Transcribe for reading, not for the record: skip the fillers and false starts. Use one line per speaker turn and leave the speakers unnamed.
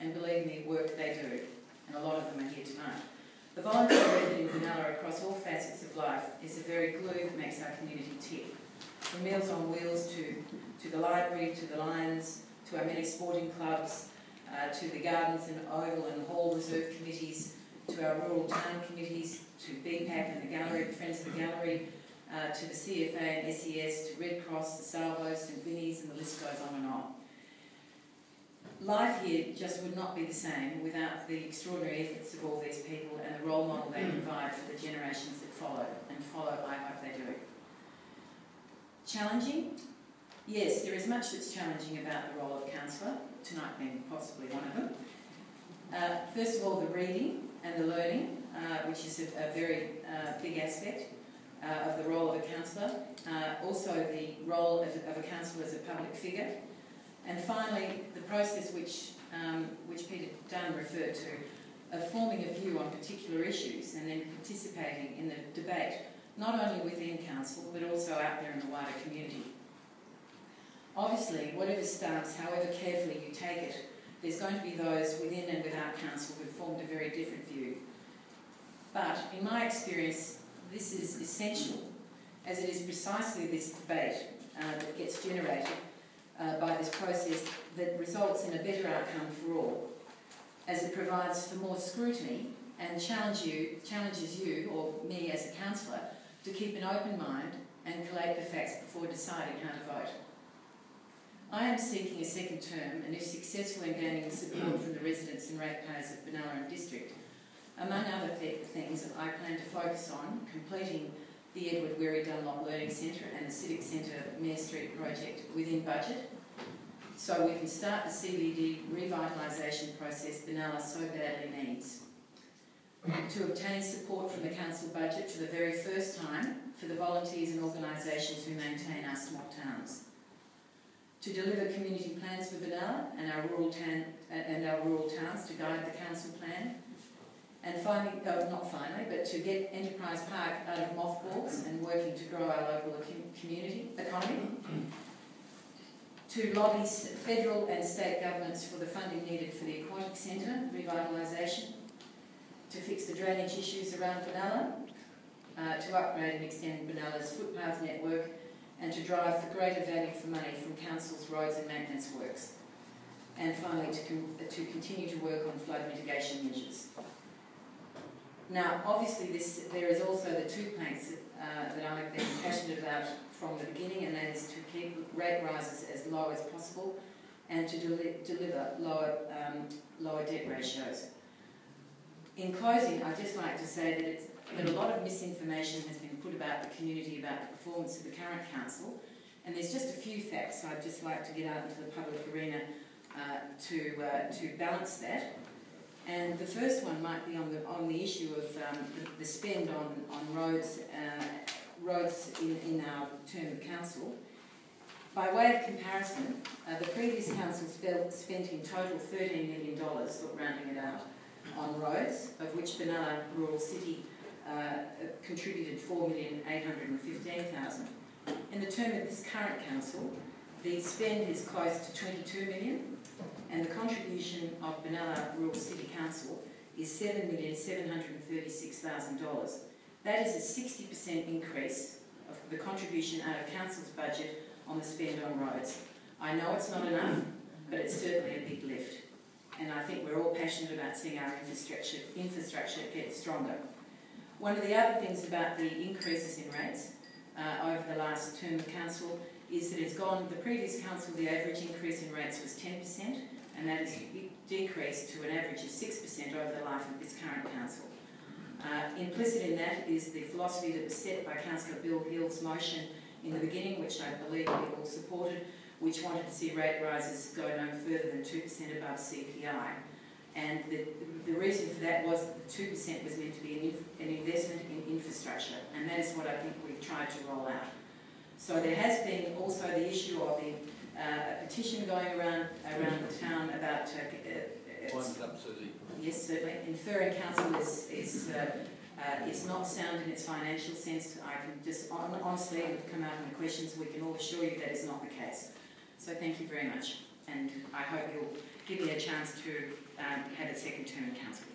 and believe me, work they do, and a lot of them are here tonight. The volunteer effort in Benalla across all facets of life is the very glue that makes our community tick. From Meals on Wheels to the library, to the Lions, to our many sporting clubs, to the Gardens and Oval and Hall Reserve committees, to our rural town committees, to BPAC and the Gallery, Friends of the Gallery, to the CFA and SES, to Red Cross, the Salvos and Vinnies, and the list goes on and on. Life here just would not be the same without the extraordinary efforts of all these people and the role model they provide for the generations that follow, and follow, I hope they do. Challenging? Yes, there is much that's challenging about the role of counsellor, tonight being possibly one of them. First of all, the reading and the learning, which is a very big aspect of the role of a counsellor. Also the role of a counsellor as a public figure. And finally, the process which Peter Dunn referred to, of forming a view on particular issues and then participating in the debate, not only within council, but also out there in the wider community. Obviously, whatever stance, however carefully you take it, there's going to be those within and without council who've formed a very different view. But in my experience, this is essential, as it is precisely this debate that gets generated by this process that results in a better outcome for all, as it provides for more scrutiny and challenges you, or me as a councillor, to keep an open mind and collate the facts before deciding how to vote. I am seeking a second term, and if successful in gaining the support from the residents and ratepayers of Benalla and District, among other things, I plan to focus on completing the Edward Weary Dunlop Learning Centre and the Civic Centre Mayor Street project within budget, so we can start the CBD revitalisation process Benalla so badly needs. To obtain support from the council budget for the very first time for the volunteers and organisations who maintain our small towns. To deliver community plans for Benalla and our rural towns to guide the council plan. And finally, not finally, but to get Enterprise Park out of mothballs and working to grow our local economy. To lobby federal and state governments for the funding needed for the Aquatic Centre revitalisation. To fix the drainage issues around Benalla. To upgrade and extend Benalla's footpath network, and to drive for greater value for money from council's roads and maintenance works. And finally, to continue to work on flood mitigation measures. Now, obviously, there is also the two planks that I've been passionate about from the beginning, and that is to keep rate rises as low as possible and to deliver lower debt ratios. In closing, I'd just like to say that a lot of misinformation has been put about the community about the performance of the current council, and there's just a few facts I'd just like to get out into the public arena to balance that. And the first one might be on the issue of the spend on roads in our term of council. By way of comparison, the previous council spent in total $13 million, rounding it out, on roads, of which Benalla Rural City contributed $4,815,000. In the term of this current council, the spend is close to $22 million, and the contribution of Benalla Rural City Council is $7,736,000. That is a 60% increase of the contribution out of council's budget on the spend on roads. I know it's not enough, but it's certainly a big lift. And I think we're all passionate about seeing our infrastructure get stronger. One of the other things about the increases in rates over the last term of council is that it's gone, the previous council, the average increase in rates was 10%, and that has decreased to an average of 6% over the life of this current council. Implicit in that is the philosophy that was set by Councillor Bill Hill's motion in the beginning, which I believe we all supported, which wanted to see rate rises go no further than 2% above CPI. And the reason for that was that the 2% was meant to be an investment in infrastructure, and that is what I think we've tried to roll out. So there has been also the issue of a petition going around the town about...
Time's up, Susie.
Yes, certainly. Inferring council is not sound in its financial sense. I can just honestly, it would come out in the questions, we can all assure you that is not the case. So thank you very much, and I hope you'll giving a chance to have a second term in council.